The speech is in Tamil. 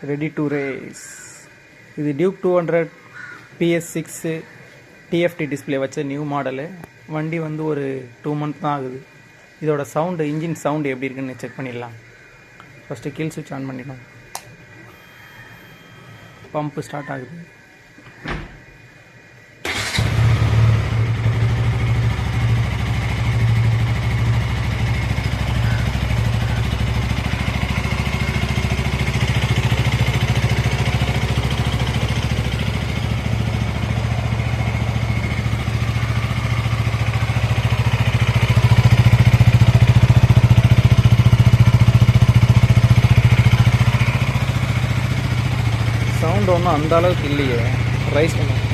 Ready to race. இது டியூக் 200 PS6 டிஎஃப்டி டிஸ்பிளே வச்ச நியூ மாடலு. வண்டி வந்து ஒரு 2 month தான் ஆகுது. இதோட சவுண்டு, இன்ஜின் சவுண்டு எப்படி இருக்குன்னு செக் பண்ணிடலாம். ஃபஸ்ட்டு கீழ் சுவிட்ச் ஆன் பண்ணிடணும். பம்பு ஸ்டார்ட் ஆகுது. சவுண்ட் ஒன்றும் அந்த அளவுக்கு இல்லையே. ரைஸ் பண்ணும்.